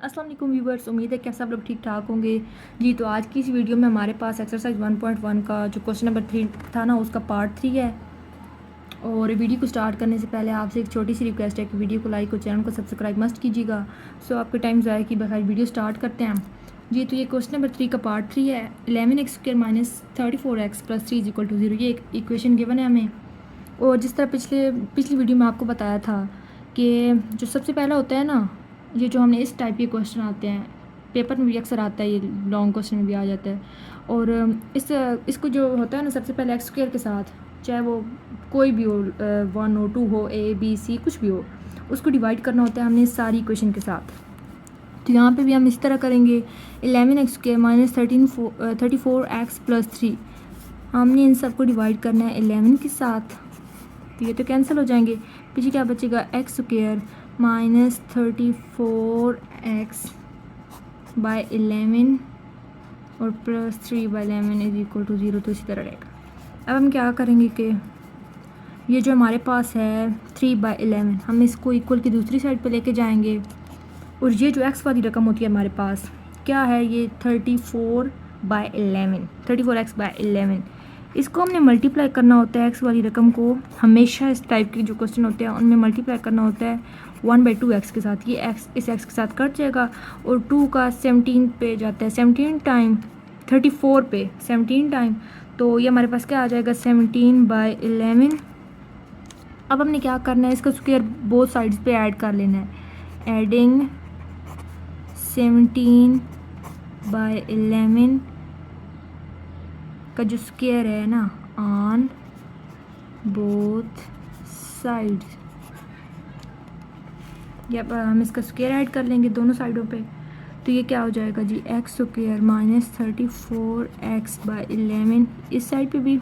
अस्सलाम वालेकुम व्यूवर्स, उम्मीद है कि सब लोग ठीक ठाक होंगे जी। तो आज की इस वीडियो में हमारे पास एक्सरसाइज 1.1 का जो क्वेश्चन नंबर 3 था ना, उसका पार्ट 3 है। और वीडियो को स्टार्ट करने से पहले आपसे एक छोटी सी रिक्वेस्ट है कि वीडियो को लाइक और चैनल को सब्सक्राइब मस्ट कीजिएगा। सो आपके टाइम ज़ाया की बगैर वीडियो स्टार्ट करते हैं जी। तो ये क्वेश्चन नंबर 3 का पार्ट 3 है। 11x² minus 34x plus 3 equal to 0, ये एक इक्वेशन गिवन है हमें। और जिस तरह पिछली वीडियो में आपको बताया था कि जो सबसे पहला होता है ना, ये जो हमने इस टाइप के क्वेश्चन आते हैं, पेपर में भी अक्सर आता है, ये लॉन्ग क्वेश्चन में भी आ जाता है। और इसको जो होता है ना, सबसे पहले x² के साथ, चाहे वो कोई भी हो, 1 हो, 2 हो, A B C कुछ भी हो, उसको डिवाइड करना होता है हमने सारी इक्वेशन के साथ। तो यहाँ पे भी हम इस तरह करेंगे। 11x² माइनस 34x प्लस 3, हमने इन सबको डिवाइड करना है 11 के साथ। तो ये तो कैंसिल हो जाएंगे, पीछे क्या बचेगा, x² माइनस 34x बाय 11 और plus 3 by 11 is equal to 0। तो इसी तरह रहेगा। अब हम क्या करेंगे कि ये जो हमारे पास है 3 बाय 11, हम इसको इक्वल की दूसरी साइड पे लेके जाएंगे। और ये जो x वाली रकम होती है हमारे पास क्या है, ये 34 बाय 11, 34x बाय 11, इसको हमने मल्टीप्लाई करना होता है। x वाली रकम को हमेशा इस टाइप के जो क्वेश्चन होते हैं उनमें मल्टीप्लाई करना होता है 1/2x के साथ। ये x इस x के साथ कट जाएगा और 2 का 17 पे जाता है, 17 टाइम 34 पे 17 टाइम, तो ये हमारे पास क्या आ जाएगा, 17 बाय 11। अब हमने क्या करना है, इसका स्क्वायर बोथ साइड्स पे ऐड कर लेना है। एडिंग 17 बाय 11 का जो स्क्वायर है ना, ऑन बोथ साइड्स, या हम इसका स्क्वायर ऐड कर लेंगे दोनों साइडों पे। तो ये क्या हो जाएगा जी, x² माइनस 34x बाय 11, इस साइड पे भी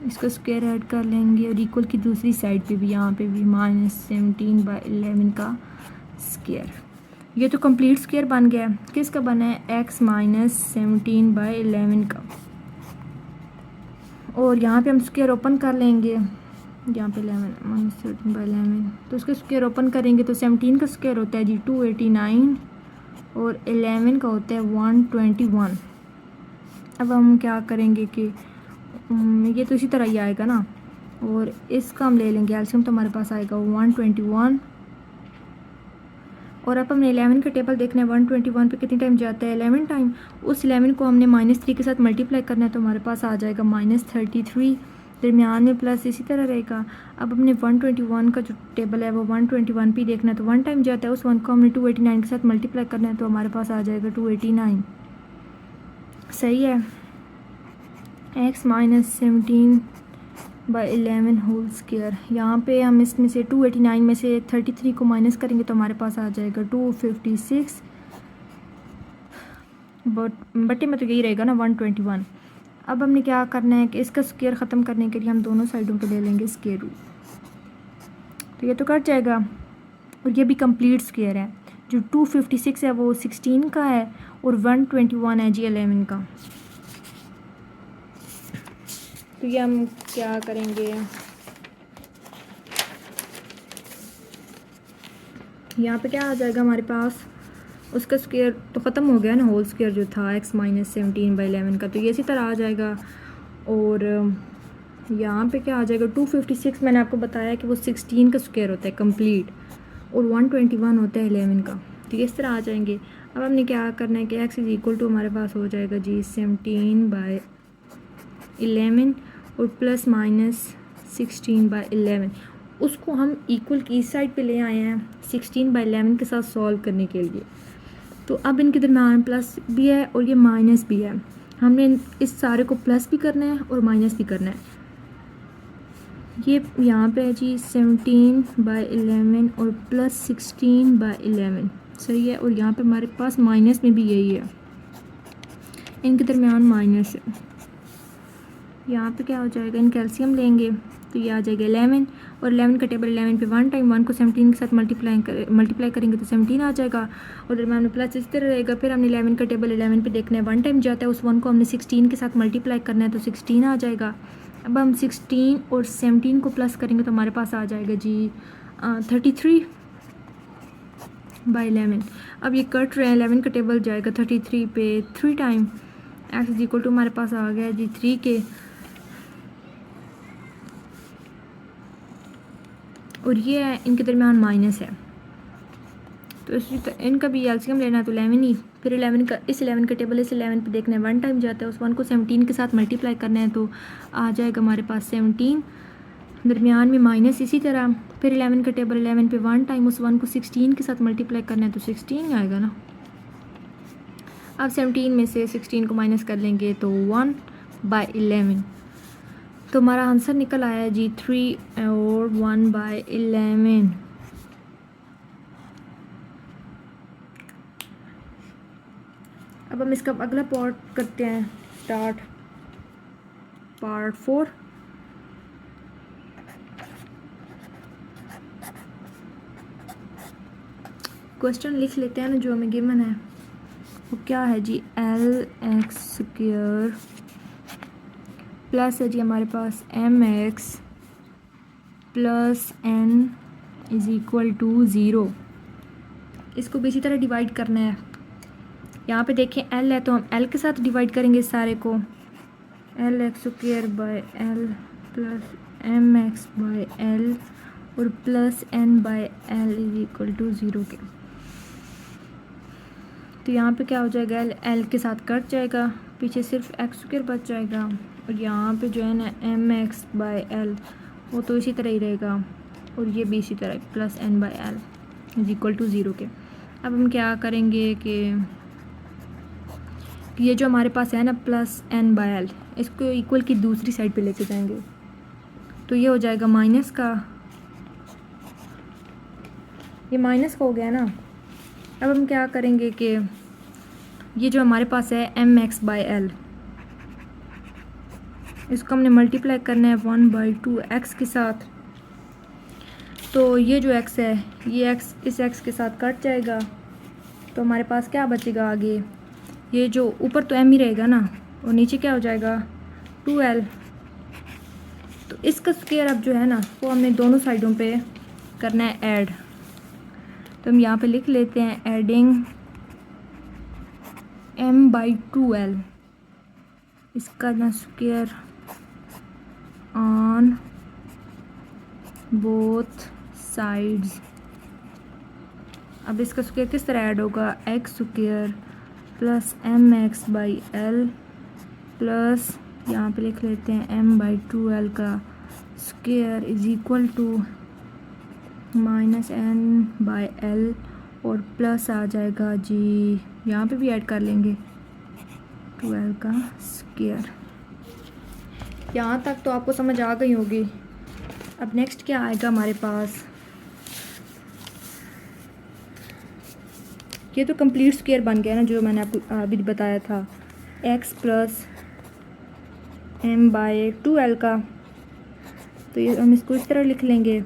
इसका स्क्वायर ऐड कर लेंगे और इक्वल की दूसरी साइड पे भी, यहाँ पे भी माइनस 17 बाय 11 का स्क्वायर। ये तो कंप्लीट स्क्वायर बन गया है। किसका बना है, x माइनस 17 बाय 11 का। और यहाँ पे हम स्क्वायर ओपन कर लेंगे, यहाँ पे 11 माइनस 13 बाय 11, तो उसका स्क्वायर ओपन करेंगे तो 17 का स्क्वायर होता है जी 289 और 11 का होता है 121। अब हम क्या करेंगे कि ये तो इसी तरह ही आएगा ना, और इसका हम ले लेंगे एलसीएम, तो हमारे पास आएगा 121। और अब हमने 11 का टेबल देखना है, 121 पे कितनी टाइम जाता है, 11 टाइम। उस 11 को हमने -3 के साथ मल्टीप्लाई करना है, तो हमारे पास आ जाएगा -33, दरमियान में प्लस इसी तरह रहेगा। अब हमने 121 का जो टेबल है वो 121 पे देखना है, तो 1 टाइम जाता है, उस 1 को हमने 289 के साथ मल्टीप्लाई करना है, तो हमारे पास आ जाएगा 289। सही है। x minus 17 by 11 whole square, यहाँ पे हम इसमें से 289 में से 33 को माइनस करेंगे तो हमारे पास आ जाएगा 256, बटे में तो यही रहेगा ना 121। अब हमने क्या करना है कि इसका स्क्वायर ख़त्म करने के लिए हम दोनों साइडों पे ले लेंगे स्क्वायर रूट, तो ये तो कट जाएगा। और ये भी कंप्लीट स्क्वायर है। जो 256 है वो 16 का है और 121 है जी 11 का। तो ये हम क्या करेंगे, यहाँ पे क्या आ जाएगा हमारे पास, उसका स्क्वायर तो ख़त्म हो गया ना, होल स्क्वायर जो था x माइनस 17 बाई 11 का, तो ये इसी तरह आ जाएगा। और यहाँ पे क्या आ जाएगा, 256 मैंने आपको बताया कि वो 16 का स्क्वायर होता है कंप्लीट, और 121 होता है 11 का, तो ये इस तरह आ जाएंगे। अब हमने क्या करना है कि x इज़ इक्वल टू हमारे पास हो जाएगा जी 17 बाई 11 और प्लस माइनस 16 बाई 11, उसको हम इक्वल की इस साइड पे ले आए हैं 16 बाई 11 के साथ सॉल्व करने के लिए। तो अब इनके दरम्यान प्लस भी है और ये माइनस भी है, हमने इस सारे को प्लस भी करना है और माइनस भी करना है। ये यहाँ पे है जी 17 बाई 11 और प्लस 16 बाई 11, सही है। और यहाँ पे हमारे पास माइनस में भी यही है, इनके दरम्यान माइनस है। यहाँ पे क्या हो जाएगा, इन कैल्शियम लेंगे तो ये आ जाएगा 11, और 11 का टेबल 11 पे 1 टाइम 1 को 17 के साथ मल्टीप्लाई करेंगे तो 17 आ जाएगा, और दरम्यान में प्लस इस तरह रहेगा। फिर हमने 11 का टेबल 11 पे देखना है, 1 टाइम जाता है, उस 1 को हमने 16 के साथ मल्टीप्लाई करना है तो 16 आ जाएगा। अब हम 16 और 17 को प्लस करेंगे तो हमारे पास आ जाएगा जी 33। बाई 11। अब ये कट रहे हैं, 11 का टेबल जाएगा 33 पे 3 time, x is equal to हमारे पास आ गया जी 3 के, और ये है इनके दरमियान माइनस है, तो इसी इनका भी एलसीएम लेना है तो 11 ही, फिर 11 का इस 11 का टेबल इस 11 पे देखना है, 1 टाइम जाता है, उस 1 को 17 के साथ मल्टीप्लाई करना है तो आ जाएगा हमारे पास 17, दरमियान में माइनस, इसी तरह फिर 11 का टेबल 11 पे 1 टाइम, उस 1 को 16 के साथ मल्टीप्लाई करना है तो 16 आएगा ना। अब 17 में से 16 को माइनस कर लेंगे तो 1/11, तो हमारा आंसर निकल आया जी 3 और 1/11। अब हम इसका अगला पार्ट करते हैं स्टार्ट, पार्ट 4। क्वेश्चन लिख लेते हैं ना जो हमें गिवन है, वो क्या है जी, LX² प्लस है जी हमारे पास MX plus N is equal to 0। इसको भी इसी तरह डिवाइड करना है, यहाँ पे देखें L है तो हम L के साथ डिवाइड करेंगे इस सारे को, LX² प्लस MX/L और plus N/L is equal to 0 के, तो यहाँ पे क्या हो जाएगा, L के साथ कट जाएगा, पीछे सिर्फ x² बच जाएगा, और यहाँ पे जो है ना MX/L वो तो इसी तरह ही रहेगा, और ये भी इसी तरह plus N/L is equal to 0 के। अब हम क्या करेंगे कि ये जो हमारे पास है ना प्लस N/L, इसको इक्वल की दूसरी साइड पे लेके जाएंगे, तो ये हो जाएगा माइनस का, ये माइनस का हो गया ना। अब हम क्या करेंगे कि ये जो हमारे पास है MX/L, इसको हमने मल्टीप्लाई करना है 1/2x के साथ, तो ये जो x है ये x इस x के साथ कट जाएगा, तो हमारे पास क्या बचेगा आगे, ये जो ऊपर तो m ही रहेगा ना, और नीचे क्या हो जाएगा 2l, तो इसका स्क्वायर अब जो है ना वो हमने दोनों साइडों पे करना है ऐड, तो हम यहाँ पे लिख लेते हैं एडिंग m/2l, इसका ना स्क्वायर ऑन बोथ साइड्स। अब इसका स्क्वायर किस तरह ऐड होगा, x² प्लस MX/L प्लस यहाँ पे लिख लेते हैं m/2l का square is equal to minus N/L और प्लस आ जाएगा जी, यहाँ पे भी ऐड कर लेंगे 2l का स्क्वायर। यहाँ तक तो आपको समझ आ गई होगी। अब नेक्स्ट क्या आएगा हमारे पास, ये तो कंप्लीट स्क्वायर बन गया ना जो मैंने आपको अभी बताया था, x प्लस m/2l का, तो ये हम इसको इस तरह लिख लेंगे,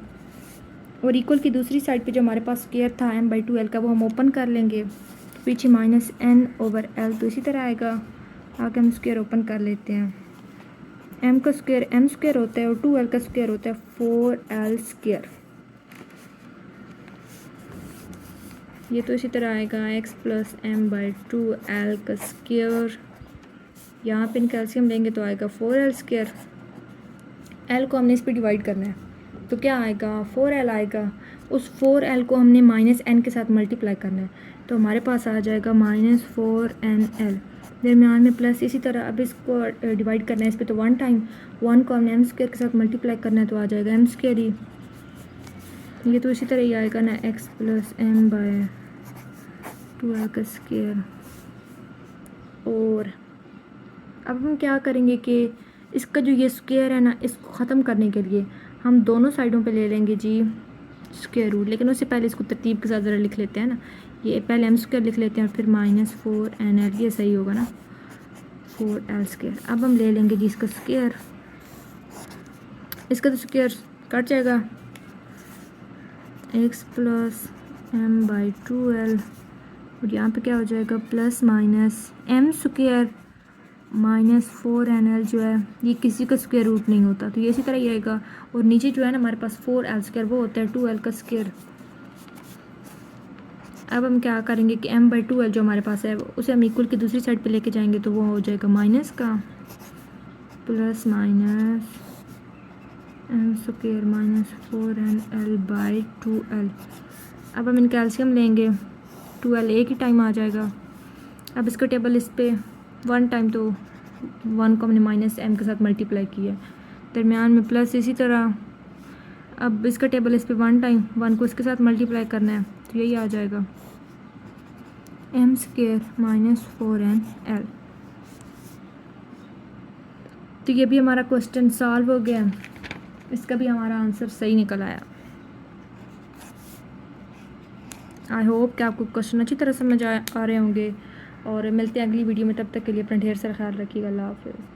और इक्वल की दूसरी साइड पे जो हमारे पास स्क्वायर था m/2l का वो हम ओपन कर लेंगे, पीछे माइनस N/L तो इसी तरह आएगा, आगे हम स्क्वायर ओपन कर लेते हैं, m का स्क्वायर m² होता है और 2l का स्क्वायर होता है 4l², ये तो इसी तरह आएगा x प्लस m/2l का स्क्वायर, यहाँ पे कैल्शियम लेंगे तो आएगा 4l², l को हमने इस पर डिवाइड करना है तो क्या आएगा 4l आएगा, उस 4l को हमने माइनस n के साथ मल्टीप्लाई करना है, तो हमारे पास आ जाएगा -4nl, दरमियान में प्लस, इसी तरह अब इसको डिवाइड करना है इस पर तो 1 टाइम, 1 को हमने m² के साथ मल्टीप्लाई करना है तो आ जाएगा m² ही, ये तो इसी तरह ही आएगा ना x प्लस m/2l का स्क्वायर। और अब हम क्या करेंगे कि इसका जो ये स्क्वायर है ना, इसको ख़त्म करने के लिए हम दोनों साइडों पे ले लेंगे जी स्क्वायर रूट, लेकिन उससे पहले इसको तरतीब के साथ ज़रा लिख लेते हैं ना, ये पहले m² लिख लेते हैं और फिर -4nl, ये सही होगा ना 4l²। अब हम ले लेंगे जी इसका स्क्वायर, इसका तो स्क्वायर कट जाएगा, x प्लस m/2l और यहाँ पे क्या हो जाएगा प्लस माइनस m² -4nl जो है ये किसी का स्क्वायर रूट नहीं होता, तो ये इसी तरह ही रहेगा, और नीचे जो है ना हमारे पास 4l² वो होता है 2l का स्क्वायर। अब हम क्या करेंगे कि m/2l जो हमारे पास है उसे हम इक्वल की दूसरी साइड पे लेके जाएंगे तो वो हो जाएगा माइनस का plus minus m² minus 4nl/2l। अब हम इनका एलसीएम लेंगे, 2l एक ही टाइम आ जाएगा। अब इसका टेबल इस पे 1 टाइम तो 1 को हमने माइनस m के साथ मल्टीप्लाई किया, दरमियान में प्लस। इसी तरह अब इसका टेबल इस पे 1 टाइम 1 को इसके साथ मल्टीप्लाई करना है तो यही आ जाएगा m² माइनस 4nl। तो ये भी हमारा क्वेश्चन सॉल्व हो गया, इसका भी हमारा आंसर सही निकल आया। आई होप कि आपको क्वेश्चन अच्छी तरह समझ आ रहे होंगे और मिलते हैं अगली वीडियो में। तब तक के लिए अपना ढेर सारा ख्याल रखिएगा। अल्लाह हाफ़िज़।